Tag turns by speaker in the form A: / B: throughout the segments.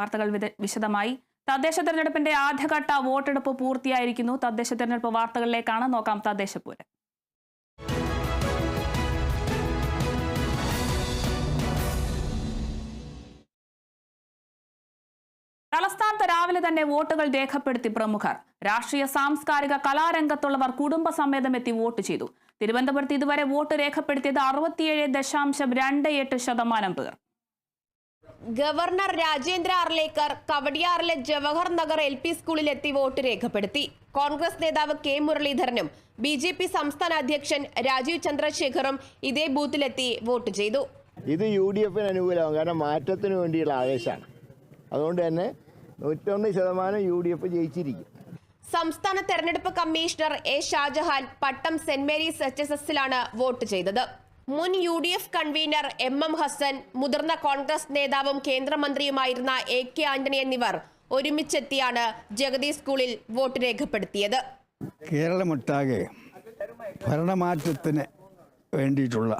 A: വാർത്തകൾ വിശദമായി. തദ്ദേശ തെരഞ്ഞെടുപ്പിന്റെ ആദ്യഘട്ട വോട്ടെടുപ്പ് പൂർത്തിയായിരിക്കുന്നു. തദ്ദേശ തെരഞ്ഞെടുപ്പ് വാർത്തകളിലേക്കാണ് നോക്കാം. തദ്ദേശപൂരം തലസ്ഥാനത്ത് രാവിലെ തന്നെ വോട്ടുകൾ രേഖപ്പെടുത്തി പ്രമുഖർ. രാഷ്ട്രീയ സാംസ്കാരിക കലാരംഗത്തുള്ളവർ കുടുംബസമേതം എത്തി വോട്ട് ചെയ്തു. തിരുവനന്തപുരത്ത് ഇതുവരെ വോട്ട് രേഖപ്പെടുത്തിയത് 67.28% പേർ.
B: ഗവർണർ രാജേന്ദ്ര അർലേക്കർ കവടിയാറിലെ ജവഹർ നഗർ LP സ്കൂളിൽ എത്തി വോട്ട് രേഖപ്പെടുത്തി. കോൺഗ്രസ് നേതാവ് K മുരളീധരനും BJP സംസ്ഥാന അധ്യക്ഷൻ രാജീവ് ചന്ദ്രശേഖറും ഇതേ ബൂത്തിലെത്തി വോട്ട് ചെയ്തു.
C: ഇത് UDFന് അനുകൂലമാണ്. കാരണം മാറ്റത്തിന് വേണ്ടിയുള്ള ആവേശമാണ്. അതുകൊണ്ട് തന്നെ 91% UDF ജയിച്ചിരിക്കും.
B: സംസ്ഥാന തെരഞ്ഞെടുപ്പ് commissioner A Shajahan Pattom saint Mary's HSSലാണ് വോട്ട് ചെയ്തത്. മുൻ UDF കൺവീനർ MM ഹസൻ, മുതിർന്ന കോൺഗ്രസ് നേതാവും കേന്ദ്രമന്ത്രിയുമായിരുന്ന AK ആന്റണി എന്നിവർ ഒരുമിച്ചെത്തിയാണ് ജഗതി സ്കൂളിൽ വോട്ട് രേഖപ്പെടുത്തിയത്.
D: കേരളമൊട്ടാകെ ഭരണമാറ്റത്തിന് വേണ്ടിയിട്ടുള്ള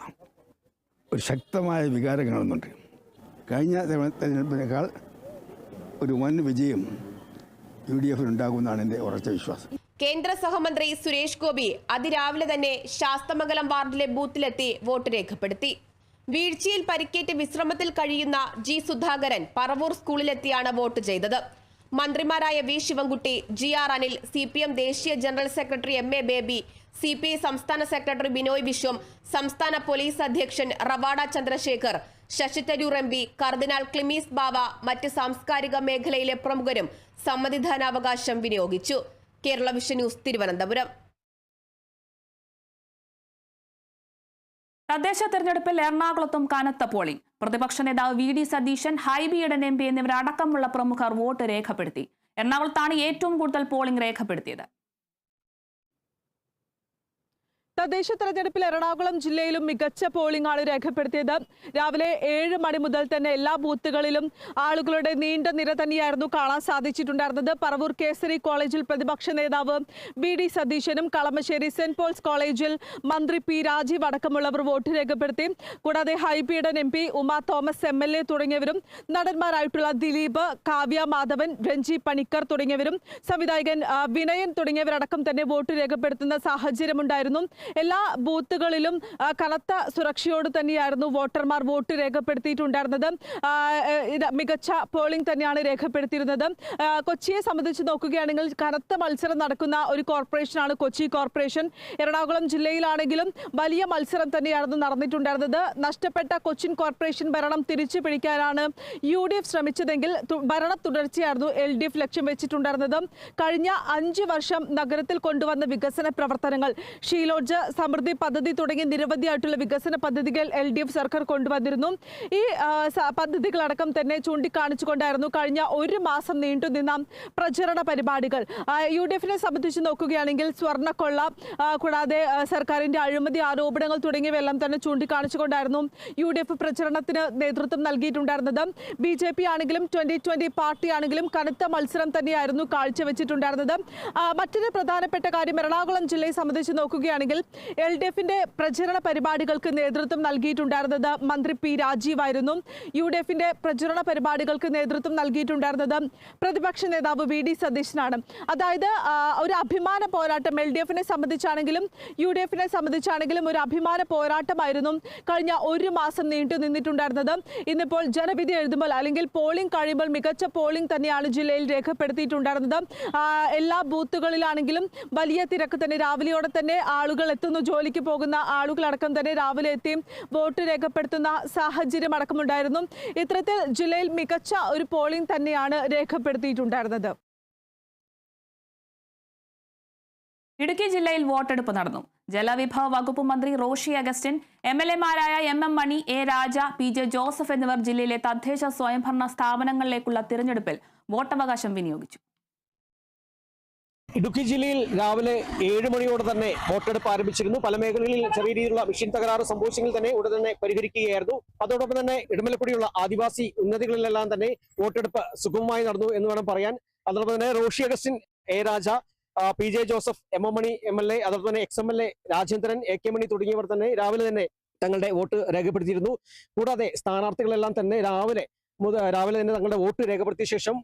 D: ഒരു ശക്തമായ വികാരം കാണുന്നുണ്ട്. കഴിഞ്ഞ തെരഞ്ഞെടുപ്പിനേക്കാൾ ഒരു വൻ വിജയം UDFിനുണ്ടാകുമെന്നാണ് എൻ്റെ ഉറച്ച വിശ്വാസം.
B: കേന്ദ്ര സഹമന്ത്രി സുരേഷ് ഗോപി അതിരാവിലെ തന്നെ ശാസ്തമംഗലം വാർഡിലെ ബൂത്തിലെത്തി വോട്ട് രേഖപ്പെടുത്തി. വീഴ്ചയിൽ പരിക്കേറ്റ് വിശ്രമത്തിൽ കഴിയുന്ന G സുധാകരൻ പറവൂർ സ്കൂളിലെത്തിയാണ് വോട്ട് ചെയ്തത്. മന്ത്രിമാരായ V Sivankutty, GR Anil, CPM ദേശീയ general secretary MA baby, CPI സംസ്ഥാന സെക്രട്ടറി ബിനോയ് വിശ്വം, സംസ്ഥാന പോലീസ് അധ്യക്ഷൻ റവാഡ ചന്ദ്രശേഖർ, ശശി തരൂർ MP, കർദിനാൾ ക്ലിമീസ് ബാവ, മറ്റ് സാംസ്കാരിക മേഖലയിലെ പ്രമുഖരും സമ്മതിദാനാവകാശം വിനിയോഗിച്ചു. Kerala vision news, Thiruvananthapuram.
A: തദ്ദേശ തെരഞ്ഞെടുപ്പിൽ എറണാകുളത്തും കനത്ത പോളിംഗ്. പ്രതിപക്ഷ നേതാവ് VD സതീശൻ, ഹൈബി ഈഡൻ MP എന്നിവരടക്കമുള്ള പ്രമുഖർ വോട്ട് രേഖപ്പെടുത്തി. എറണാകുളത്താണ് ഏറ്റവും കൂടുതൽ പോളിംഗ് രേഖപ്പെടുത്തിയത്.
E: തദ്ദേശ തെരഞ്ഞെടുപ്പിൽ എറണാകുളം ജില്ലയിലും മികച്ച പോളിംഗ് ആണ് രേഖപ്പെടുത്തിയത്. രാവിലെ 7 മണി മുതൽ തന്നെ എല്ലാ ബൂത്തുകളിലും ആളുകളുടെ നീണ്ട നിര തന്നെയായിരുന്നു കാണാൻ സാധിച്ചിട്ടുണ്ടായിരുന്നത്. പറവൂർ കേസരി കോളേജിൽ പ്രതിപക്ഷ നേതാവ് VD സതീശനും, കളമശ്ശേരി സെന്റ് പോൾസ് കോളേജിൽ മന്ത്രി P രാജീവ് അടക്കമുള്ളവർ വോട്ട് രേഖപ്പെടുത്തി. കൂടാതെ Hibi Eden MP, Uma Thomas MLA തുടങ്ങിയവരും, നടന്മാരായിട്ടുള്ള ദിലീപ്, കാവ്യ മാധവൻ, രഞ്ജി പണിക്കർ തുടങ്ങിയവരും, സംവിധായകൻ വിനയൻ തുടങ്ങിയവരടക്കം തന്നെ വോട്ട് രേഖപ്പെടുത്തുന്ന സാഹചര്യമുണ്ടായിരുന്നു. എല്ലാ ബൂത്തുകളിലും കനത്ത സുരക്ഷയോട് തന്നെയായിരുന്നു വോട്ടർമാർ വോട്ട് രേഖപ്പെടുത്തിയിട്ടുണ്ടായിരുന്നത്. മികച്ച പോളിംഗ് തന്നെയാണ് രേഖപ്പെടുത്തിയിരുന്നത്. കൊച്ചിയെ സംബന്ധിച്ച് നോക്കുകയാണെങ്കിൽ കനത്ത മത്സരം നടക്കുന്ന ഒരു കോർപ്പറേഷനാണ് കൊച്ചി കോർപ്പറേഷൻ. എറണാകുളം ജില്ലയിലാണെങ്കിലും വലിയ മത്സരം തന്നെയായിരുന്നു നടന്നിട്ടുണ്ടായിരുന്നത്. നഷ്ടപ്പെട്ട കൊച്ചിൻ കോർപ്പറേഷൻ ഭരണം തിരിച്ചു പിടിക്കാനാണ് UDF ശ്രമിച്ചതെങ്കിൽ ഭരണ തുടർച്ചയായിരുന്നു LDF ലക്ഷ്യം വെച്ചിട്ടുണ്ടായിരുന്നത്. കഴിഞ്ഞ 5 വർഷം നഗരത്തിൽ കൊണ്ടുവന്ന വികസന പ്രവർത്തനങ്ങൾ, ഷീലോഡ്ജ്, സമൃദ്ധി പദ്ധതി തുടങ്ങിയ നിരവധിയായിട്ടുള്ള വികസന പദ്ധതികൾ LDF സർക്കാർ കൊണ്ടുവന്നിരുന്നു. ഈ പദ്ധതികളടക്കം തന്നെ ചൂണ്ടിക്കാണിച്ചുകൊണ്ടായിരുന്നു കഴിഞ്ഞ 1 മാസം നീണ്ടുനിന്ന പ്രചരണ പരിപാടികൾ. UDFനെ സംബന്ധിച്ച് നോക്കുകയാണെങ്കിൽ സ്വർണ്ണക്കൊള്ള, കൂടാതെ സർക്കാരിന്റെ അഴിമതി ആരോപണങ്ങൾ തുടങ്ങിയവയെല്ലാം തന്നെ ചൂണ്ടിക്കാണിച്ചുകൊണ്ടായിരുന്നു UDF പ്രചരണത്തിന് നേതൃത്വം നൽകിയിട്ടുണ്ടായിരുന്നത്. BJP ആണെങ്കിലും 2020 പാർട്ടി ആണെങ്കിലും കനത്ത മത്സരം തന്നെയായിരുന്നു കാഴ്ചവെച്ചിട്ടുണ്ടായിരുന്നത്. മറ്റൊരു പ്രധാനപ്പെട്ട കാര്യം, എറണാകുളം ജില്ലയെ സംബന്ധിച്ച് നോക്കുകയാണെങ്കിൽ LDFിന്റെ പ്രചരണ പരിപാടികൾക്ക് നേതൃത്വം നൽകിയിട്ടുണ്ടായിരുന്നത് മന്ത്രി P രാജീവ് ആയിരുന്നു. UDFിന്റെ പ്രചരണ പരിപാടികൾക്ക് നേതൃത്വം നൽകിയിട്ടുണ്ടായിരുന്നത് പ്രതിപക്ഷ നേതാവ് VD സതീശനാണ്. അതായത് ഒരു അഭിമാന പോരാട്ടം LDFിനെ സംബന്ധിച്ചാണെങ്കിലും UDFിനെ സംബന്ധിച്ചാണെങ്കിലും ഒരു അഭിമാന പോരാട്ടമായിരുന്നു കഴിഞ്ഞ 1 മാസം നീണ്ടു നിന്നിട്ടുണ്ടായിരുന്നത്. ഇന്നിപ്പോൾ ജനവിധി എഴുതുമ്പോൾ അല്ലെങ്കിൽ പോളിംഗ് കഴിയുമ്പോൾ മികച്ച പോളിംഗ് തന്നെയാണ് ജില്ലയിൽ രേഖപ്പെടുത്തിയിട്ടുണ്ടായിരുന്നത്. എല്ലാ ബൂത്തുകളിലാണെങ്കിലും വലിയ തിരക്ക് തന്നെ, രാവിലെയോടെ തന്നെ ആളുകൾ എത്തുന്നു. ജോലിക്ക് പോകുന്ന ആളുകളടക്കം തന്നെ രാവിലെ എത്തി വോട്ട് രേഖപ്പെടുത്തുന്ന സാഹചര്യം അടക്കമുണ്ടായിരുന്നു. ഇത്തരത്തിൽ ജില്ലയിൽ മികച്ച ഒരു പോളിംഗ് തന്നെയാണ് രേഖപ്പെടുത്തിയിട്ടുണ്ടായിരുന്നത്.
A: ഇടുക്കി ജില്ലയിൽ വോട്ടെടുപ്പ് നടന്നു. ജലവിഭവ വകുപ്പ് മന്ത്രി റോഷി അഗസ്റ്റിൻ, MLAമാരായ MM Mani, A Raja, PJ Joseph എന്നിവർ ജില്ലയിലെ തദ്ദേശ സ്വയംഭരണ സ്ഥാപനങ്ങളിലേക്കുള്ള തിരഞ്ഞെടുപ്പിൽ വോട്ടവകാശം വിനിയോഗിച്ചു.
F: ഇടുക്കി ജില്ലയിൽ രാവിലെ 7 മണിയോടെ തന്നെ വോട്ടെടുപ്പ് ആരംഭിച്ചിരുന്നു. പല മേഖലകളിൽ ചെറിയ രീതിയിലുള്ള മെഷീൻ തകരാറ് സംഭവിച്ചെങ്കിൽ തന്നെ ഉടൻ തന്നെ പരിഹരിക്കുകയായിരുന്നു. അതോടൊപ്പം തന്നെ ഇടമലക്കുടിയുള്ള ആദിവാസി ഉന്നതികളിലെല്ലാം തന്നെ വോട്ടെടുപ്പ് സുഗമമായി നടന്നു എന്ന് വേണം പറയാൻ. അതോടൊപ്പം തന്നെ Roshy Augustine, A Raja, PJ Joseph, MM Mani MLA, അതോടൊപ്പം തന്നെ XMLA രാജേന്ദ്രൻ, AK മണി തുടങ്ങിയവർ തന്നെ രാവിലെ തന്നെ തങ്ങളുടെ വോട്ട് രേഖപ്പെടുത്തിയിരുന്നു. കൂടാതെ സ്ഥാനാർത്ഥികളെല്ലാം തന്നെ രാവിലെ രാവിലെ തന്നെ തങ്ങളുടെ വോട്ട് രേഖപ്പെടുത്തിയ ശേഷം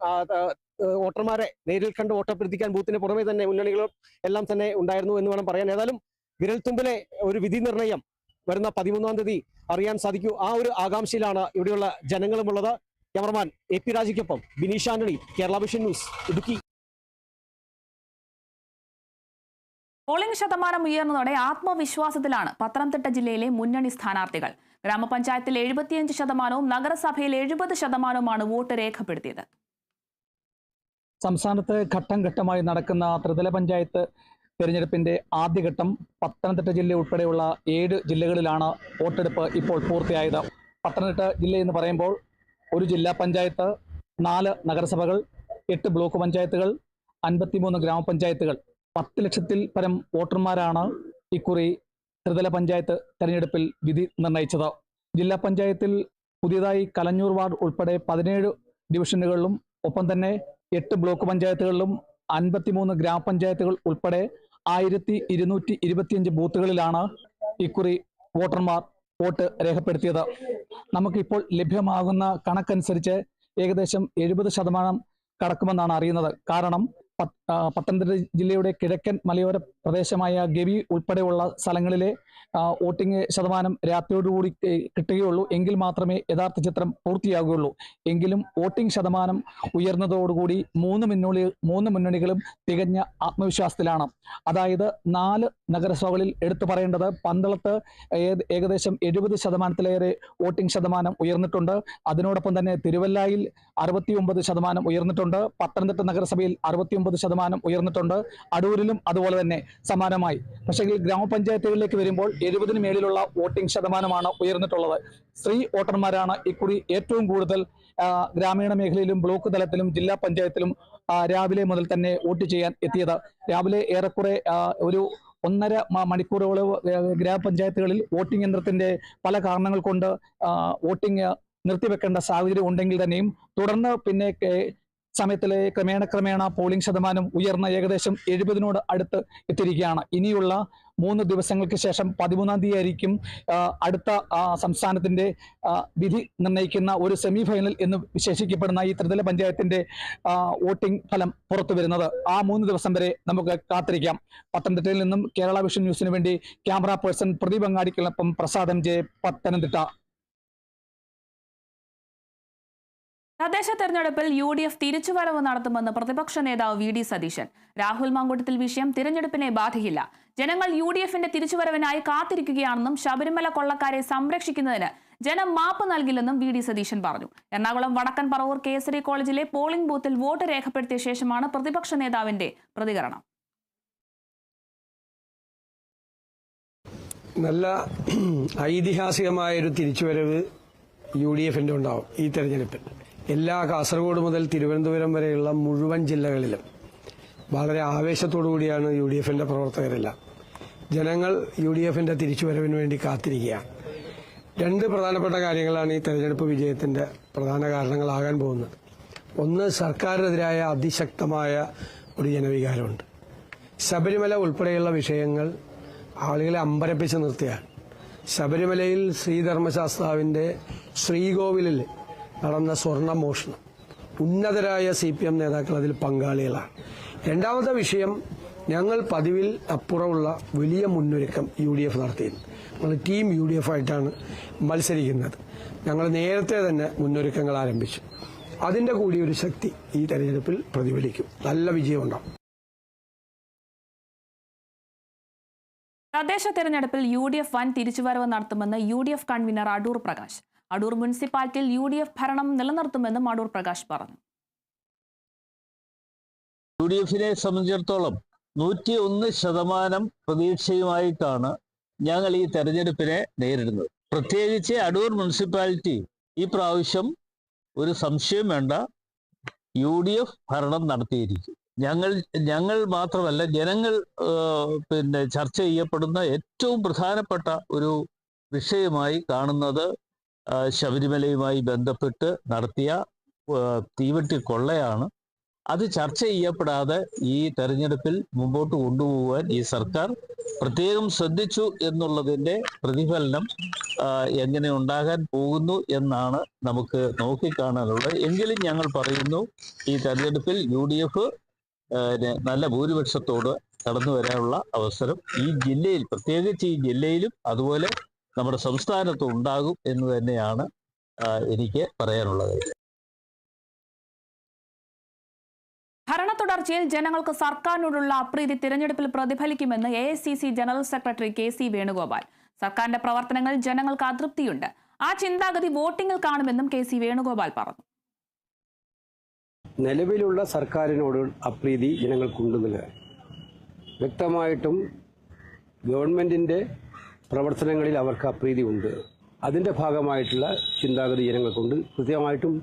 F: വോട്ടർമാരെ നേരിൽ കണ്ട് വോട്ടഭ്യർത്ഥിക്കാൻ ബൂത്തിന് പുറമെ തന്നെ മുന്നണികളും എല്ലാം തന്നെ ഉണ്ടായിരുന്നു എന്ന് വേണം പറയാൻ. ഏതായാലും വിരൽത്തുമ്പിലെ ഒരു വിധി നിർണയം വരുന്ന 13-ാം തീയതി അറിയാൻ സാധിക്കൂ. ആ ഒരു ആകാംക്ഷയിലാണ് ഇവിടെയുള്ള ജനങ്ങളുമുള്ളത്. ക്യാമറമാൻ AP രാജയ്ക്കൊപ്പം Bineesh Antony, Kerala vision news, Idukki.
A: Polling ശതമാനം ഉയർന്നതോടെ ആത്മവിശ്വാസത്തിലാണ് പത്തനംതിട്ട ജില്ലയിലെ മുന്നണി സ്ഥാനാർത്ഥികൾ. ഗ്രാമപഞ്ചായത്തിൽ 75%, നഗരസഭയിൽ 70% വോട്ട് രേഖപ്പെടുത്തിയത്.
G: സംസ്ഥാനത്ത് ഘട്ടം ഘട്ടമായി നടക്കുന്ന ത്രിതല പഞ്ചായത്ത് തെരഞ്ഞെടുപ്പിന്റെ ആദ്യഘട്ടം പത്തനംതിട്ട ജില്ല ഉൾപ്പെടെയുള്ള 7 ജില്ലകളിലാണ് വോട്ടെടുപ്പ് ഇപ്പോൾ പൂർത്തിയായത്. പത്തനംതിട്ട ജില്ല എന്ന് പറയുമ്പോൾ ഒരു ജില്ലാ പഞ്ചായത്ത്, 4 നഗരസഭകൾ, 8 ബ്ലോക്ക് പഞ്ചായത്തുകൾ, 53 ഗ്രാമപഞ്ചായത്തുകൾ, 10 ലക്ഷത്തിൽ പരം വോട്ടർമാരാണ് ഇക്കുറി ത്രിതല പഞ്ചായത്ത് തെരഞ്ഞെടുപ്പിൽ വിധി നിർണയിച്ചത്. ജില്ലാ പഞ്ചായത്തിൽ പുതിയതായി കലഞ്ഞൂർ വാർഡ് ഉൾപ്പെടെ 17 ഡിവിഷനുകളിലും ഒപ്പം തന്നെ 8 ബ്ലോക്ക് പഞ്ചായത്തുകളിലും 53 ഗ്രാമപഞ്ചായത്തുകൾ ഉൾപ്പെടെ 1225 ബൂത്തുകളിലാണ് ഇക്കുറി വോട്ടർമാർ വോട്ട് രേഖപ്പെടുത്തിയത്. നമുക്കിപ്പോൾ ലഭ്യമാകുന്ന കണക്കനുസരിച്ച് ഏകദേശം 70% കടക്കുമെന്നാണ് അറിയുന്നത്. കാരണം പത്തനംതിട്ട ജില്ലയുടെ കിഴക്കൻ മലയോര പ്രദേശമായ ഗവി ഉൾപ്പെടെയുള്ള സ്ഥലങ്ങളിലെ വോട്ടിംഗ് ശതമാനം രാത്രിയോടുകൂടി കിട്ടുകയുള്ളൂ. എങ്കിൽ മാത്രമേ യഥാർത്ഥ ചിത്രം പൂർത്തിയാകുകയുള്ളൂ. എങ്കിലും വോട്ടിംഗ് ശതമാനം ഉയർന്നതോടുകൂടി മൂന്ന് മുന്നണികളും തികഞ്ഞ ആത്മവിശ്വാസത്തിലാണ്. അതായത് 4 നഗരസഭകളിൽ എടുത്തു പറയേണ്ടത് പന്തളത്ത് ഏകദേശം 70%-ലേറെ വോട്ടിംഗ് ശതമാനം ഉയർന്നിട്ടുണ്ട്. അതിനോടൊപ്പം തന്നെ തിരുവല്ലായിൽ 69% ഉയർന്നിട്ടുണ്ട്. പത്തനംതിട്ട നഗരസഭയിൽ 69% ഉയർന്നിട്ടുണ്ട്. അടൂരിലും അതുപോലെ തന്നെ സമാനമായി. പക്ഷേ ഗ്രാമപഞ്ചായത്തുകളിലേക്ക് വരുമ്പോൾ 70-ന് മേലിലുള്ള വോട്ടിംഗ് ശതമാനമാണ് ഉയർന്നിട്ടുള്ളത്. സ്ത്രീ വോട്ടർമാരാണ് ഇക്കുറി ഏറ്റവും കൂടുതൽ ഗ്രാമീണ മേഖലയിലും ബ്ലോക്ക് തലത്തിലും ജില്ലാ പഞ്ചായത്തിലും രാവിലെ മുതൽ തന്നെ വോട്ട് ചെയ്യാൻ എത്തിയത്. രാവിലെ ഏറെക്കുറെ ഒരു 1.5 മണിക്കൂറോളം ഗ്രാമപഞ്ചായത്തുകളിൽ വോട്ടിംഗ് യന്ത്രത്തിന്റെ പല കാരണങ്ങൾ കൊണ്ട് വോട്ടിംഗ് നിർത്തിവെക്കേണ്ട സാഹചര്യം ഉണ്ടെങ്കിൽ തന്നെയും തുടർന്ന് പിന്നെ സമയത്തിലെ ക്രമേണ പോളിംഗ് ശതമാനം ഉയർന്ന ഏകദേശം 70-നോട് അടുത്ത് എത്തിയിരിക്കുകയാണ്. ഇനിയുള്ള 3 ദിവസങ്ങൾക്ക് ശേഷം 13-ാം തീയതി ആയിരിക്കും അടുത്ത സംസ്ഥാനത്തിന്റെ വിധി നിർണ്ണയിക്കുന്ന ഒരു സെമി ഫൈനൽ എന്ന് വിശേഷിക്കപ്പെടുന്ന ഈ ത്രിതല പഞ്ചായത്തിന്റെ വോട്ടിംഗ് ഫലം പുറത്തു വരുന്നത്. ആ 3 ദിവസം വരെ നമുക്ക് കാത്തിരിക്കാം. പത്തനംതിട്ടയിൽ നിന്നും കേരള വിഷൻ ന്യൂസിന് വേണ്ടി ക്യാമറ പേഴ്സൺ പ്രദീപ് അങ്ങാടിക്കൊപ്പം പ്രസാദം ജെ, പത്തനംതിട്ട.
A: തദ്ദേശ തെരഞ്ഞെടുപ്പിൽ UDF തിരിച്ചുവരവ് നടത്തുമെന്ന് പ്രതിപക്ഷ നേതാവ് VD സതീശൻ. രാഹുൽ മാങ്കൂട്ടത്തിൽ വിഷയം തിരഞ്ഞെടുപ്പിനെ ബാധിക്കില്ല. ജനങ്ങൾ UDFന്റെ തിരിച്ചുവരവിനായി കാത്തിരിക്കുകയാണെന്നും ശബരിമല കൊള്ളക്കാരെ സംരക്ഷിക്കുന്നതിന് ജനം മാപ്പ് നൽകില്ലെന്നും VD സതീശൻ പറഞ്ഞു. എറണാകുളം വടക്കൻ പറവൂർ കേസരി കോളേജിലെ പോളിംഗ് ബൂത്തിൽ വോട്ട് രേഖപ്പെടുത്തിയ ശേഷമാണ് പ്രതിപക്ഷ നേതാവിന്റെ പ്രതികരണം.
H: നല്ല ഐതിഹാസികമായൊരു തിരിച്ചുവരവ് UDFന്റെ ഉണ്ടാവും ഈ തെരഞ്ഞെടുപ്പിൽ. എല്ലാ കാസർഗോഡ് മുതൽ തിരുവനന്തപുരം വരെയുള്ള മുഴുവൻ ജില്ലകളിലും വളരെ ആവേശത്തോടു കൂടിയാണ് UDFന്റെ പ്രവർത്തകരെല്ലാം. ജനങ്ങൾ UDFന്റെ തിരിച്ചുവരവിന് വേണ്ടി കാത്തിരിക്കുകയാണ്. 2 പ്രധാനപ്പെട്ട കാര്യങ്ങളാണ് ഈ തെരഞ്ഞെടുപ്പ് വിജയത്തിന്റെ പ്രധാന കാരണങ്ങളാകാൻ പോകുന്നത്. ഒന്ന്, സർക്കാരിനെതിരായ അതിശക്തമായ ഒരു ജനവികാരമുണ്ട്. ശബരിമല ഉൾപ്പെടെയുള്ള വിഷയങ്ങൾ ആളുകളെ അമ്പരപ്പിച്ച് നിർത്തിയാണ്. ശബരിമലയിൽ ശ്രീധർമ്മശാസ്താവിന്റെ ശ്രീകോവിലിൽ നടന്ന സ്വർണ്ണ മോഷണം, ഉന്നതരായ CPM നേതാക്കൾ അതിൽ പങ്കാളികളാണ്. രണ്ടാമത്തെ വിഷയം, ഞങ്ങൾ പതിവിൽ അപ്പുറമുള്ള വലിയ മുന്നൊരുക്കം UDF നടത്തിയിരുന്നു. ഞങ്ങൾ ടീം UDF ആയിട്ടാണ് മത്സരിക്കുന്നത്. ഞങ്ങൾ നേരത്തെ തന്നെ മുന്നൊരുക്കങ്ങൾ ആരംഭിച്ചു. അതിന്റെ കൂടി ഒരു ശക്തി ഈ തെരഞ്ഞെടുപ്പിൽ പ്രതിഫലിക്കും. നല്ല വിജയമുണ്ടാവും.
A: തദ്ദേശ തെരഞ്ഞെടുപ്പിൽ UDF വൻ തിരിച്ചുവരവ് നടത്തുമെന്ന് UDF കൺവീനർ അടൂർ പ്രകാശ്. അടൂർ മുനിസിപ്പാലിറ്റിയിൽ UDF ഭരണം നിലനിർത്തുമെന്നും അടൂർ പ്രകാശ് പറഞ്ഞു.
I: UDFനെ സംബന്ധിച്ചിടത്തോളം 101% പ്രതീക്ഷയുമായിട്ടാണ് ഞങ്ങൾ ഈ തെരഞ്ഞെടുപ്പിനെ നേരിടുന്നത്. പ്രത്യേകിച്ച് അടൂർ മുനിസിപ്പാലിറ്റി ഈ പ്രാവശ്യം ഒരു സംശയം വേണ്ട, UDF ഭരണം നടത്തിയിരിക്കും. ഞങ്ങൾ മാത്രമല്ല, ജനങ്ങൾ ചർച്ച ചെയ്യപ്പെടുന്ന ഏറ്റവും പ്രധാനപ്പെട്ട ഒരു വിഷയമായി കാണുന്നത് ശബരിമലയുമായി ബന്ധപ്പെട്ട് നടത്തിയ തീവെട്ടി കൊള്ളയാണ്. അത് ചർച്ച ചെയ്യപ്പെടാതെ ഈ തെരഞ്ഞെടുപ്പിൽ മുമ്പോട്ട് കൊണ്ടുപോകാൻ ഈ സർക്കാർ പ്രത്യേകം ശ്രദ്ധിച്ചു എന്നുള്ളതിൻ്റെ പ്രതിഫലനം എങ്ങനെ ഉണ്ടാകാൻ പോകുന്നു എന്നാണ് നമുക്ക് നോക്കിക്കാണാനുള്ളത്. എങ്കിലും ഞങ്ങൾ പറയുന്നു, ഈ തെരഞ്ഞെടുപ്പിൽ UDF നല്ല ഭൂരിപക്ഷത്തോട് കടന്നു വരാനുള്ള അവസരം ഈ ജില്ലയിൽ, പ്രത്യേകിച്ച് ഈ ജില്ലയിലും അതുപോലെ നമ്മുടെ സംസ്ഥാനത്തും ഉണ്ടാകും എന്ന് തന്നെയാണ് എനിക്ക് പറയാനുള്ളത്.
A: ഭരണ തുടർച്ചയിൽ ജനങ്ങൾക്ക് സർക്കാരിനോടുള്ള അപ്രീതി തിരഞ്ഞെടുപ്പിൽ പ്രതിഫലിക്കുമെന്ന് AICC general secretary KC Venugopal. സർക്കാരിന്റെ പ്രവർത്തനങ്ങൾ ജനങ്ങൾക്ക് അതൃപ്തിയുണ്ട്. ആ ചിന്താഗതി വോട്ടിംഗിൽ കാണുമെന്നും KC വേണുഗോപാൽ പറഞ്ഞു.
H: നിലവിലുള്ള സർക്കാരിനോട് അപ്രീതി ജനങ്ങൾക്കുണ്ടെന്നില്ല. വ്യക്തമായിട്ടും ഗവൺമെൻറ്റിൻ്റെ പ്രവർത്തനങ്ങളിൽ അവർക്ക് അപ്രീതി ഉണ്ട്. അതിൻ്റെ ഭാഗമായിട്ടുള്ള ചിന്താഗതി ജനങ്ങൾക്കുണ്ട്. കൃത്യമായിട്ടും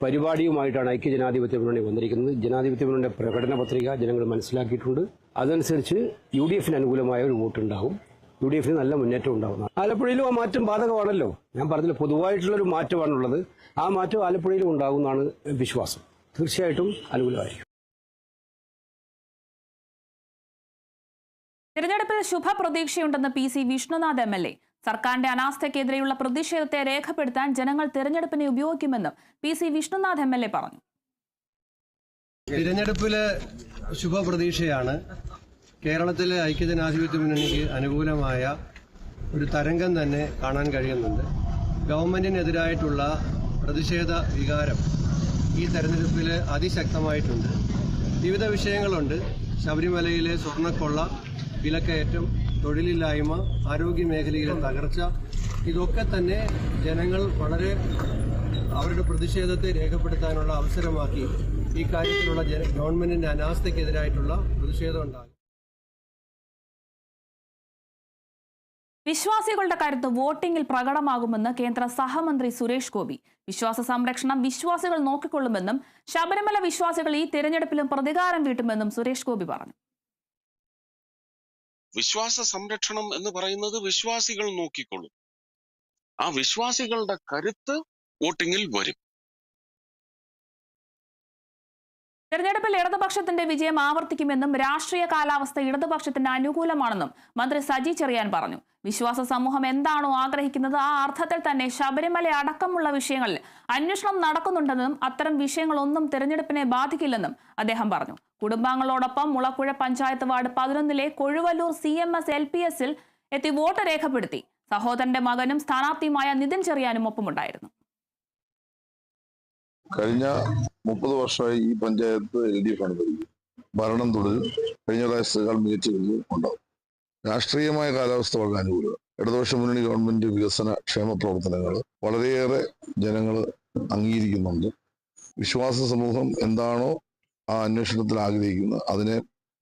H: പരിപാടിയുമായിട്ടാണ് ഐക്യജനാധിപത്യ മുന്നണി വന്നിരിക്കുന്നത്. ജനാധിപത്യ മുന്നണിയുടെ പ്രകടന പത്രിക ജനങ്ങൾ മനസ്സിലാക്കിയിട്ടുണ്ട്. അതനുസരിച്ച് UDFന് അനുകൂലമായ ഒരു വോട്ടുണ്ടാകും. UDFന് നല്ല മുന്നേറ്റം ഉണ്ടാകും. ആലപ്പുഴയിലും ആ മാറ്റം ബാധകമാണല്ലോ. ഞാൻ പറഞ്ഞില്ല, പൊതുവായിട്ടുള്ളൊരു മാറ്റമാണുള്ളത്. ആ മാറ്റം ആലപ്പുഴയിലും ഉണ്ടാകുമെന്നാണ് വിശ്വാസം. തീർച്ചയായിട്ടും അനുകൂലമായിരിക്കും.
A: തിരഞ്ഞെടുപ്പിൽ ശുഭപ്രതീക്ഷയുണ്ടെന്ന് PC വിഷ്ണുനാഥ് MLA. സർക്കാരിന്റെ അനാസ്ഥയ്ക്കെതിരെയുള്ള പ്രതിഷേധത്തെ രേഖപ്പെടുത്താൻ ജനങ്ങൾ തിരഞ്ഞെടുപ്പിനെ ഉപയോഗിക്കുമെന്നും PC വിഷ്ണുനാഥ് MLA പറഞ്ഞു.
J: തിരഞ്ഞെടുപ്പില് ശുഭപ്രതീക്ഷയാണ്. കേരളത്തിലെ ഐക്യജനാധിപത്യ മുന്നണിക്ക് അനുകൂലമായ ഒരു തരംഗം തന്നെ കാണാൻ കഴിയുന്നുണ്ട്. ഗവൺമെന്റിനെതിരായിട്ടുള്ള പ്രതിഷേധ വികാരം ഈ തെരഞ്ഞെടുപ്പിൽ അതിശക്തമായിട്ടുണ്ട്. വിവിധ വിഷയങ്ങളുണ്ട്. ശബരിമലയിലെ സ്വർണ്ണക്കൊള്ള, വിലക്കയറ്റം, തൊഴിലില്ലായ്മ, ആരോഗ്യ മേഖലയിലെ തകർച്ച, ഇതൊക്കെ തന്നെ ജനങ്ങൾ വളരെ അവരുടെ പ്രതിഷേധത്തെ രേഖപ്പെടുത്താനുള്ള അവസരമാക്കി ഈ കാര്യത്തിലുള്ള ഗവൺമെന്റിന്റെ അനാസ്ഥയ്ക്കെതിരായിട്ടുള്ള പ്രതിഷേധം ഉണ്ടാകും.
A: വിശ്വാസികളുടെ കരുത്ത് വോട്ടിംഗിൽ പ്രകടമാകുമെന്ന് കേന്ദ്ര സഹമന്ത്രി സുരേഷ് ഗോപി. വിശ്വാസ സംരക്ഷണം വിശ്വാസികൾ നോക്കിക്കൊള്ളുമെന്നും ശബരിമല വിശ്വാസികൾ ഈ തിരഞ്ഞെടുപ്പിലും പ്രതികാരം വീട്ടുമെന്നും സുരേഷ് ഗോപി പറഞ്ഞു.
K: വിശ്വാസ സംരക്ഷണം എന്ന് പറയുന്നത് വിശ്വാസികൾ നോക്കിക്കൊള്ളും. ആ വിശ്വാസികളുടെ കരുത്ത് വോട്ടിംഗിൽ വരും.
A: തെരഞ്ഞെടുപ്പിൽ ഇടതുപക്ഷത്തിന്റെ വിജയം ആവർത്തിക്കുമെന്നും രാഷ്ട്രീയ കാലാവസ്ഥ ഇടതുപക്ഷത്തിന് അനുകൂലമാണെന്നും മന്ത്രി സജി ചെറിയാൻ പറഞ്ഞു. വിശ്വാസ സമൂഹം എന്താണോ ആഗ്രഹിക്കുന്നത് ആ അർത്ഥത്തിൽ തന്നെ ശബരിമല അടക്കമുള്ള വിഷയങ്ങളിൽ അന്വേഷണം നടക്കുന്നുണ്ടെന്നും അത്തരം വിഷയങ്ങളൊന്നും തെരഞ്ഞെടുപ്പിനെ ബാധിക്കില്ലെന്നും അദ്ദേഹം പറഞ്ഞു. കുടുംബാംഗങ്ങളോടൊപ്പം മുളക്കുഴ പഞ്ചായത്ത് വാർഡ് 11 കൊഴുവല്ലൂർ CMS LPSൽ എത്തി വോട്ട് രേഖപ്പെടുത്തി. സഹോദരന്റെ മകനും സ്ഥാനാർത്ഥിയുമായ നിതിൻ ചെറിയാനും ഒപ്പമുണ്ടായിരുന്നു.
L: കഴിഞ്ഞ 30 വർഷമായി ഈ പഞ്ചായത്ത് LDF ആണ് ഭരിക്കുന്നത്. ഭരണം തുടരും. കഴിഞ്ഞ പ്രാവശ്യത്തേക്കാൾ മികച്ച വിജയം ഉണ്ടാവും. രാഷ്ട്രീയമായ കാലാവസ്ഥ വളരെ അനുകൂലമാണ്. ഇടതുപക്ഷ മുന്നണി ഗവൺമെന്റ് വികസന ക്ഷേമ പ്രവർത്തനങ്ങൾ വളരെയേറെ ജനങ്ങൾ അംഗീകരിക്കുന്നുണ്ട്. വിശ്വാസ സമൂഹം എന്താണോ ആ അന്വേഷണത്തിൽ ആഗ്രഹിക്കുന്നത്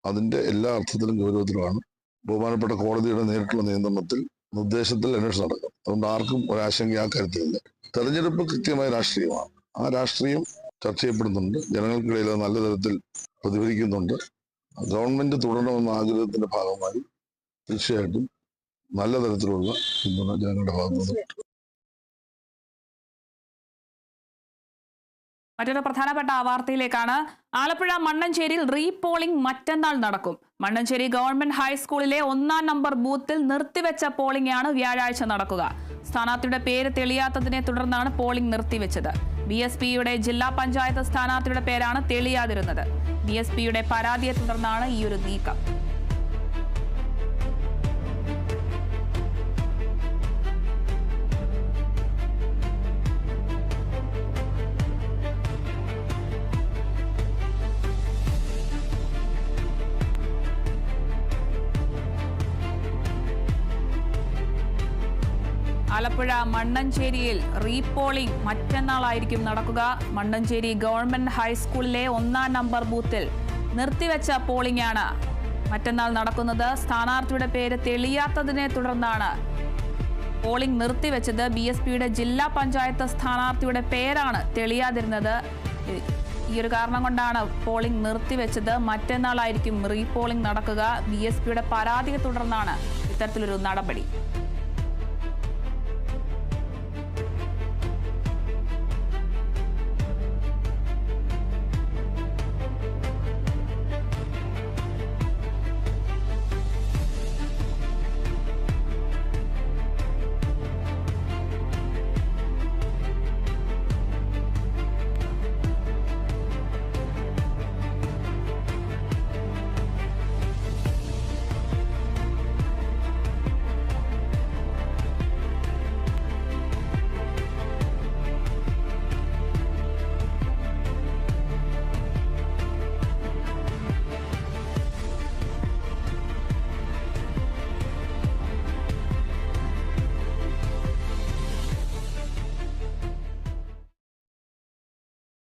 L: അതിന്റെ എല്ലാ അർത്ഥത്തിലും ഗൗരവത്തിലുമാണ്. ബഹുമാനപ്പെട്ട കോടതിയുടെ നേരിട്ടുള്ള നിയന്ത്രണത്തിൽ നിർദ്ദേശത്തിൽ അന്വേഷണം നടക്കും. അതുകൊണ്ട് ആർക്കും ഒരാശങ്ക ആ കാര്യത്തിലില്ല. തെരഞ്ഞെടുപ്പ് കൃത്യമായ രാഷ്ട്രീയമാണ്. ആ രാഷ്ട്രീയം ചർച്ച ചെയ്യപ്പെടുന്നുണ്ട്. ജനങ്ങൾക്കിടയിൽ അത് നല്ല തരത്തിൽ പ്രതിഫലിക്കുന്നുണ്ട്. ഗവൺമെന്റ് തുടരണമെന്ന ആഗ്രഹത്തിന്റെ ഭാഗമായി തീർച്ചയായിട്ടും നല്ല തരത്തിലുള്ള പിന്തുണ ജനങ്ങളുടെ ഭാഗത്തുനിന്ന്.
A: മറ്റൊരു പ്രധാനപ്പെട്ട വാർത്തയിലേക്കാണ്. ആലപ്പുഴ മണ്ണഞ്ചേരിയിൽ റീപോളിംഗ് മറ്റന്നാൾ നടക്കും. മണ്ണഞ്ചേരി ഗവൺമെന്റ് ഹൈസ്കൂളിലെ 1-ാം നമ്പർ ബൂത്തിൽ നിർത്തിവെച്ച പോളിംഗ് ആണ് വ്യാഴാഴ്ച നടക്കുക. സ്ഥാനാർത്ഥിയുടെ പേര് തെളിയാത്തതിനെ തുടർന്നാണ് പോളിംഗ് നിർത്തിവെച്ചത്. BSPയുടെ ജില്ലാ പഞ്ചായത്ത് സ്ഥാനാർത്ഥിയുടെ പേരാണ് തെളിയാതിരുന്നത്. BSPയുടെ പരാതിയെ തുടർന്നാണ് ഈ ഒരു നീക്കം. ആലപ്പുഴ മണ്ണഞ്ചേരിയിൽ റീപോളിംഗ് മറ്റന്നാളായിരിക്കും നടക്കുക. മണ്ണഞ്ചേരി ഗവൺമെന്റ് ഹൈസ്കൂളിലെ 1-ാം നമ്പർ ബൂത്തിൽ നിർത്തിവെച്ച പോളിംഗ് ആണ് മറ്റന്നാൾ നടക്കുന്നത്. സ്ഥാനാർത്ഥിയുടെ പേര് തെളിയാത്തതിനെ തുടർന്നാണ് പോളിംഗ് നിർത്തിവെച്ചത്. BSPയുടെ ജില്ലാ പഞ്ചായത്ത് സ്ഥാനാർത്ഥിയുടെ പേരാണ് തെളിയാതിരുന്നത്. ഈ ഒരു കാരണം കൊണ്ടാണ് പോളിംഗ് നിർത്തിവെച്ചത്. മറ്റന്നാളായിരിക്കും റീപോളിംഗ് നടക്കുക. BSPയുടെ പരാതിയെ തുടർന്നാണ് ഇത്തരത്തിലൊരു നടപടി.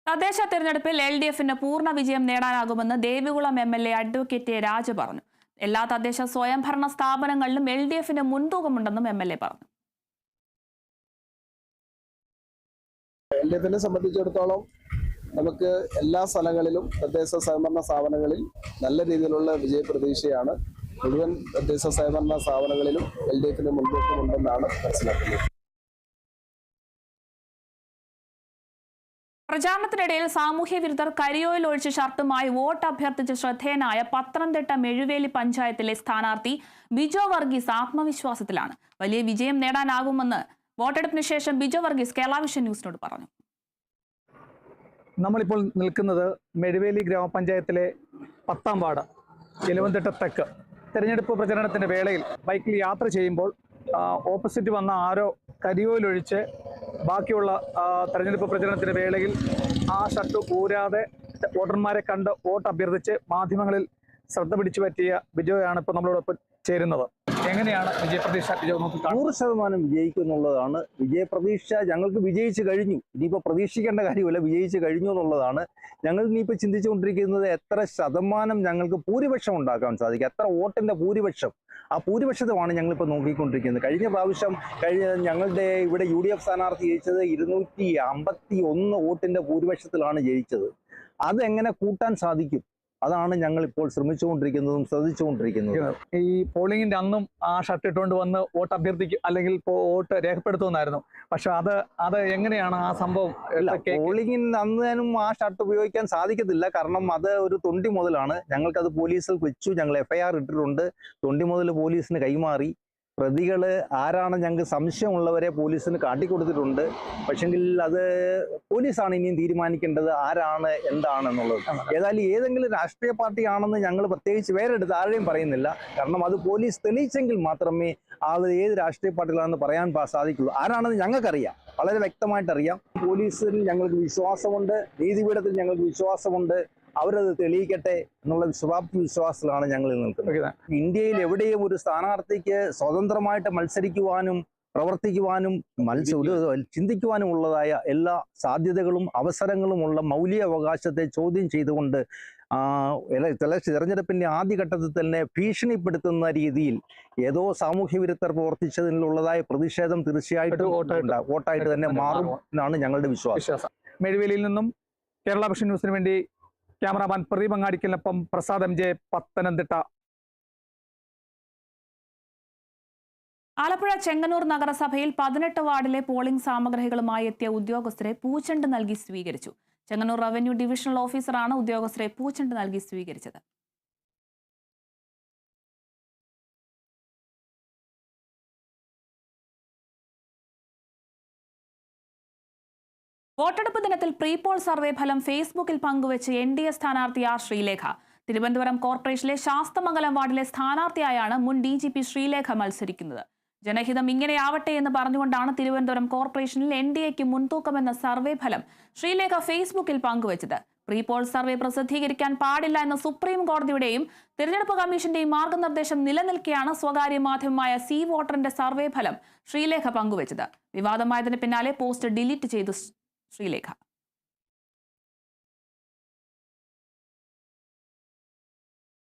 A: തദ്ദേശ തെരഞ്ഞെടുപ്പിൽ LDFന് പൂർണ്ണ വിജയം നേടാനാകുമെന്ന് ദേവികുളം MLA അഡ്വക്കേറ്റ് എ. രാജ പറഞ്ഞു. എല്ലാ തദ്ദേശ സ്വയംഭരണ സ്ഥാപനങ്ങളിലും LDFന് മുൻതൂക്കമുണ്ടെന്നും MLA പറഞ്ഞു.
M: LDFനെ സംബന്ധിച്ചിടത്തോളം നമുക്ക് എല്ലാ സ്ഥലങ്ങളിലും തദ്ദേശ സ്വയംഭരണ സ്ഥാപനങ്ങളിൽ നല്ല രീതിയിലുള്ള വിജയപ്രതീക്ഷയാണ്. മുഴുവൻ തദ്ദേശ സ്വയംഭരണ സ്ഥാപനങ്ങളിലും LDFന് മുൻതൂക്കമുണ്ടെന്നാണ് മനസ്സിലാക്കുന്നത്.
A: പ്രചാരണത്തിനിടയിൽ സാമൂഹ്യ വിരുദ്ധർ കരിയോയിൽ ഒഴിച്ച് ഷർട്ടുമായി വോട്ട് അഭ്യർത്ഥിച്ച് ശ്രദ്ധേയനായ പത്തനംതിട്ട മെഴുവേലി പഞ്ചായത്തിലെ സ്ഥാനാർത്ഥി ബിജോ വർഗീസ് ആത്മവിശ്വാസത്തിലാണ്. വലിയ വിജയം നേടാനാകുമെന്ന് വോട്ടെടുപ്പിന് ശേഷം ബിജോ വർഗീസ് കേരള വിഷൻ ന്യൂസിനോട് പറഞ്ഞു.
G: നമ്മളിപ്പോൾ നിൽക്കുന്നത് മെഴുവേലി ഗ്രാമപഞ്ചായത്തിലെ 10ാം വാർഡ് എലുവന്തിട്ട തെക്ക്. തെരഞ്ഞെടുപ്പ് പ്രചരണത്തിന്റെ വേളയിൽ ബൈക്കിൽ യാത്ര ചെയ്യുമ്പോൾ ഓപ്പോസിറ്റ് വന്ന ആരോ കരിയോയിലൊഴിച്ച് ബാക്കിയുള്ള തെരഞ്ഞെടുപ്പ് പ്രചരണത്തിന്റെ വേളയിൽ ആ ഷർട്ട് ഊരാതെ വോട്ടർമാരെ കണ്ട് വോട്ട് അഭ്യർത്ഥിച്ച് മാധ്യമങ്ങളിൽ ശ്രദ്ധ പിടിച്ചു പറ്റിയ ബിജോയാണ് ഇപ്പോൾ നമ്മളോടൊപ്പം ചേരുന്നത്. എങ്ങനെയാണ് വിജയപ്രതീക്ഷ? ബിജോ,
N: 100% വിജയിക്കും എന്നുള്ളതാണ് വിജയപ്രതീക്ഷ. ഞങ്ങൾക്ക് വിജയിച്ചു കഴിഞ്ഞു, ഇനിയിപ്പോൾ പ്രതീക്ഷിക്കേണ്ട കാര്യമില്ല, വിജയിച്ചു കഴിഞ്ഞു എന്നുള്ളതാണ്. ഞങ്ങൾ ഇനിയിപ്പോൾ ചിന്തിച്ചുകൊണ്ടിരിക്കുന്നത് എത്ര ശതമാനം ഞങ്ങൾക്ക് ഭൂരിപക്ഷം ഉണ്ടാക്കാൻ സാധിക്കും, എത്ര വോട്ടിന്റെ ഭൂരിപക്ഷം. ആ ഭൂരിപക്ഷമാണ് ഞങ്ങളിപ്പോൾ നോക്കിക്കൊണ്ടിരിക്കുന്നത്. കഴിഞ്ഞ പ്രാവശ്യം ഞങ്ങളുടെ ഇവിടെ UDF സ്ഥാനാർത്ഥി ജയിച്ചത് 251 വോട്ടിന്റെ ഭൂരിപക്ഷത്തിലാണ് ജയിച്ചത്. അതെങ്ങനെ കൂട്ടാൻ സാധിക്കും? അതാണ് ഞങ്ങൾ ഇപ്പോൾ ശ്രമിച്ചുകൊണ്ടിരിക്കുന്നതും ശ്രദ്ധിച്ചുകൊണ്ടിരിക്കുന്നതും.
G: ഈ പോളിംഗിന്റെ അന്നും ആ ഷർട്ട് ഇട്ടുകൊണ്ട് വന്ന് വോട്ട് അഭ്യർത്ഥിക്കും അല്ലെങ്കിൽ വോട്ട് രേഖപ്പെടുത്തുമെന്നായിരുന്നു. പക്ഷെ അത് എങ്ങനെയാണ് ആ സംഭവം?
N: പോളിംഗിന് അന്നും ആ ഷർട്ട് ഉപയോഗിക്കാൻ സാധിക്കത്തില്ല. കാരണം അത് ഒരു തൊണ്ടി മുതലാണ്. ഞങ്ങൾക്കത് പോലീസിൽ വെച്ചു, ഞങ്ങൾ FIR ഇട്ടിട്ടുണ്ട്. തൊണ്ടി മുതൽ പോലീസിന് കൈമാറി. പ്രതികള് ആരാണ് ഞങ്ങൾക്ക് സംശയമുള്ളവരെ പോലീസിന് കാട്ടിക്കൊടുത്തിട്ടുണ്ട്. പക്ഷെങ്കിൽ അത് പോലീസാണ് ഇനിയും തീരുമാനിക്കേണ്ടത് ആരാണ് എന്താണെന്നുള്ളത്. ഏതായാലും ഏതെങ്കിലും രാഷ്ട്രീയ പാർട്ടിയാണെന്ന് ഞങ്ങൾ പ്രത്യേകിച്ച് വേറെടുത്ത് ആരെയും പറയുന്നില്ല. കാരണം അത് പോലീസ് തെളിയിച്ചെങ്കിൽ മാത്രമേ അത് ഏത് രാഷ്ട്രീയ പാർട്ടികളാണെന്ന് പറയാൻ സാധിക്കുള്ളൂ. ആരാണെന്ന് ഞങ്ങൾക്കറിയാം, വളരെ വ്യക്തമായിട്ടറിയാം. പോലീസിൽ ഞങ്ങൾക്ക് വിശ്വാസമുണ്ട്, നീതിപീഠത്തിൽ ഞങ്ങൾക്ക് വിശ്വാസമുണ്ട്. അവരത് തെളിയിക്കട്ടെ എന്നുള്ള ശുഭാപ്തി വിശ്വാസത്തിലാണ് ഞങ്ങൾ നിൽക്കുന്നത്. ഇന്ത്യയിൽ എവിടെയും ഒരു സ്ഥാനാർത്ഥിക്ക് സ്വതന്ത്രമായിട്ട് മത്സരിക്കുവാനും പ്രവർത്തിക്കുവാനും ചിന്തിക്കുവാനും ഉള്ളതായ എല്ലാ സാധ്യതകളും അവസരങ്ങളുമുള്ള മൗലിക അവകാശത്തെ ചോദ്യം ചെയ്തുകൊണ്ട് തെരഞ്ഞെടുപ്പിന്റെ ആദ്യഘട്ടത്തിൽ തന്നെ ഭീഷണിപ്പെടുത്തുന്ന രീതിയിൽ ഏതോ സാമൂഹ്യ വിരുദ്ധർ പ്രവർത്തിച്ചതിനുള്ളതായ പ്രതിഷേധം തീർച്ചയായിട്ടും വോട്ടായിട്ട് തന്നെ മാറും എന്നാണ് ഞങ്ങളുടെ വിശ്വാസം.
G: മെഴുവേലിയിൽ നിന്നും കേരള വിഷൻ ന്യൂസിന് വേണ്ടി ക്യാമറാമാൻ പ്രദീപ് അങ്ങാടിക്കലിനൊപ്പം പ്രസാദ് MJ, പത്തനംതിട്ട.
A: ആലപ്പുഴ ചെങ്ങന്നൂർ നഗരസഭയിൽ 18 വാർഡിലെ പോളിംഗ് സാമഗ്രികളുമായി എത്തിയ ഉദ്യോഗസ്ഥരെ പൂച്ചെണ്ട് നൽകി സ്വീകരിച്ചു. ചെങ്ങന്നൂർ റവന്യൂ ഡിവിഷണൽ ഓഫീസറാണ് ഉദ്യോഗസ്ഥരെ പൂച്ചെണ്ട് നൽകി സ്വീകരിച്ചത്. വോട്ടെടുപ്പ് ദിനത്തിൽ പ്രീപോൾ സർവേ ഫലം ഫേസ്ബുക്കിൽ പങ്കുവച്ച് NDA സ്ഥാനാർത്ഥി R. ശ്രീലേഖ. തിരുവനന്തപുരം കോർപ്പറേഷനിലെ ശാസ്തമംഗലം വാർഡിലെ സ്ഥാനാർത്ഥിയായാണ് മുൻ DGP ശ്രീലേഖ മത്സരിക്കുന്നത്. ജനഹിതം ഇങ്ങനെയാവട്ടെ എന്ന് പറഞ്ഞുകൊണ്ടാണ് തിരുവനന്തപുരം കോർപ്പറേഷനിൽ NDAക്ക് മുൻതൂക്കമെന്ന സർവേ ഫലം ശ്രീലേഖ ഫേസ്ബുക്കിൽ പങ്കുവച്ചത്. പ്രീപോൾ സർവേ പ്രസിദ്ധീകരിക്കാൻ പാടില്ല എന്ന സുപ്രീം കോടതിയുടെയും തിരഞ്ഞെടുപ്പ് കമ്മീഷന്റെയും മാർഗനിർദ്ദേശം നിലനിൽക്കെയാണ് സ്വകാര്യ മാധ്യമമായ സി വോട്ടറിന്റെ സർവേ ഫലം ശ്രീലേഖ പങ്കുവച്ചത്. വിവാദമായതിന് പിന്നാലെ പോസ്റ്റ് ഡിലീറ്റ് ചെയ്തു ശ്രീലേഖ.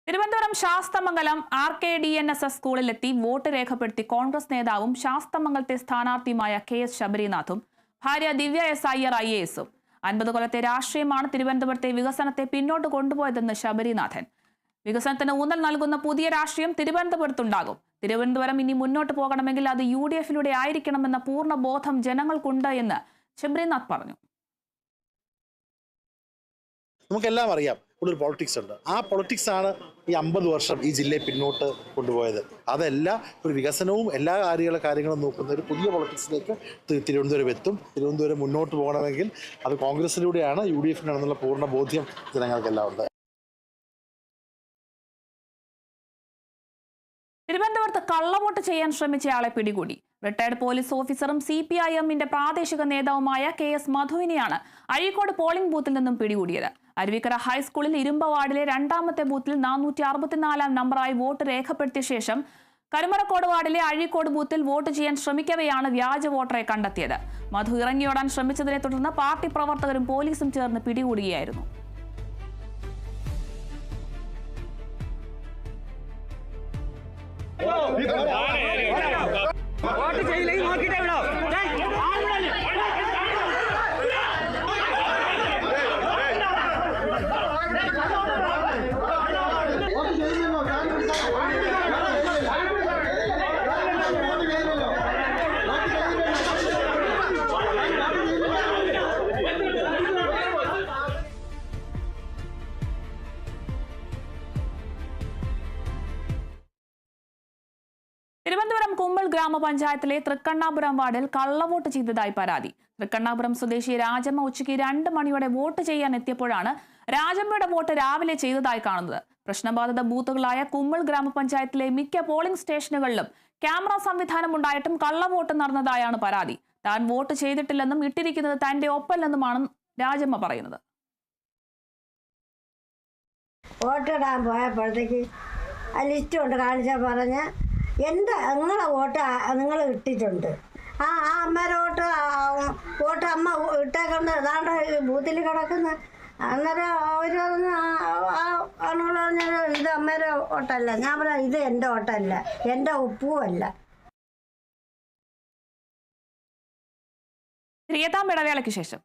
A: തിരുവനന്തപുരം ശാസ്തമംഗലം RKDNSS സ്കൂളിലെത്തി വോട്ട് രേഖപ്പെടുത്തി കോൺഗ്രസ് നേതാവും ശാസ്തമംഗലത്തെ സ്ഥാനാർത്ഥിയുമായ KS ശബരിനാഥും ഭാര്യ ദിവ്യ S. അയ്യർ IAS-ഉം. 50 കൊല്ലത്തെ രാഷ്ട്രീയമാണ് തിരുവനന്തപുരത്തെ വികസനത്തെ പിന്നോട്ട് കൊണ്ടുപോയതെന്ന് ശബരിനാഥൻ. വികസനത്തിന് ഊന്നൽ നൽകുന്ന പുതിയ രാഷ്ട്രീയം തിരുവനന്തപുരത്തുണ്ടാകും. തിരുവനന്തപുരം ഇനി മുന്നോട്ട് പോകണമെങ്കിൽ അത് UDF-ലൂടെ ആയിരിക്കണമെന്ന പൂർണ്ണ ബോധം ജനങ്ങൾക്കുണ്ട് എന്ന് ശബരിനാഥ് പറഞ്ഞു.
O: നമുക്കെല്ലാം അറിയാം ഇവിടെ ഒരു പൊളിറ്റിക്സ് ഉണ്ട്. ആ പൊളിറ്റിക്സ് ആണ് ഈ 50 വർഷം ഈ ജില്ലയെ പിന്നോട്ട് കൊണ്ടുപോയത്. അതല്ല, ഒരു വികസനവും എല്ലാ കാര്യങ്ങളും നോക്കുന്ന ഒരു പുതിയ പൊളിറ്റിക്സിലേക്ക് തിരുവനന്തപുരം എത്തും. തിരുവനന്തപുരം മുന്നോട്ട് പോകണമെങ്കിൽ അത് കോൺഗ്രസിലൂടെയാണ്, UDF-നാണെന്നുള്ള പൂർണ്ണ ബോധ്യം ജനങ്ങൾക്കെല്ലാം ഉണ്ട്.
A: തിരുവനന്തപുരത്ത് കള്ളവോട്ട് ചെയ്യാൻ ശ്രമിച്ചയാളെ പിടികൂടി. റിട്ടയർഡ് പോലീസ് ഓഫീസറും CPIM-ന്റെ പ്രാദേശിക നേതാവുമായ KS മധുവിനെയാണ് അഴീക്കോട് പോളിംഗ് ബൂത്തിൽ നിന്നും പിടികൂടിയത്. അരുവിക്കര ഹൈസ്കൂളിൽ ഇരുമ്പ വാർഡിലെ 2ാമത്തെ ബൂത്തിൽ 464-ാം നമ്പറായി വോട്ട് രേഖപ്പെടുത്തിയ ശേഷം കരുമറക്കോട് വാർഡിലെ അഴീക്കോട് ബൂത്തിൽ വോട്ട് ചെയ്യാൻ ശ്രമിക്കവെയാണ് വ്യാജ വോട്ടറെ കണ്ടെത്തിയത്. മധു ഇറങ്ങിയോടാൻ ശ്രമിച്ചതിനെ തുടർന്ന് പാർട്ടി പ്രവർത്തകരും പോലീസും ചേർന്ന് പിടികൂടുകയായിരുന്നു. തിരുവനന്തപുരം കുമ്പിൾ ഗ്രാമപഞ്ചായത്തിലെ തൃക്കണ്ണാപുരം വാർഡിൽ കള്ളവോട്ട് ചെയ്തതായി പരാതി. തൃക്കണ്ണാപുരം സ്വദേശി രാജമ്മ ഉച്ചയ്ക്ക് 2 മണിയോടെ വോട്ട് ചെയ്യാൻ എത്തിയപ്പോഴാണ് രാജമ്മയുടെ വോട്ട് രാവിലെ ചെയ്തതായി കാണുന്നത്. പ്രശ്നബാധിത ബൂത്തുകളായ കുമ്പിൾ ഗ്രാമപഞ്ചായത്തിലെ മിക്ക പോളിംഗ് സ്റ്റേഷനുകളിലും ക്യാമറ സംവിധാനം ഉണ്ടായിട്ടും കള്ളവോട്ട് നടന്നതായാണ് പരാതി. താൻ വോട്ട് ചെയ്തിട്ടില്ലെന്നും ഇട്ടിരിക്കുന്നത് തന്റെ ഒപ്പല്ലെന്നുമാണ് രാജമ്മ പറയുന്നത്.
P: വോട്ടിടാൻ പോയപ്പോഴത്തേക്ക് ലിസ്റ്റ് കൊണ്ട് കാണിച്ചാൽ പറഞ്ഞ് നിങ്ങളെ വോട്ട് നിങ്ങൾ ഇട്ടിട്ടുണ്ട്. ആ അമ്മേരെ വോട്ട് അമ്മ ഇട്ടേക്കൊണ്ട് ഏതാണ്ട് ബൂത്തിൽ കിടക്കുന്ന. അന്നേരം അവർ പറഞ്ഞു ആണുങ്ങൾ പറഞ്ഞത് ഇത് അമ്മേരെ വോട്ടല്ല. ഞാൻ പറയാം ഇത് എൻ്റെ വോട്ടല്ല, എൻ്റെ ഉപ്പുമല്ല.
A: ഇടവേളയ്ക്ക് ശേഷം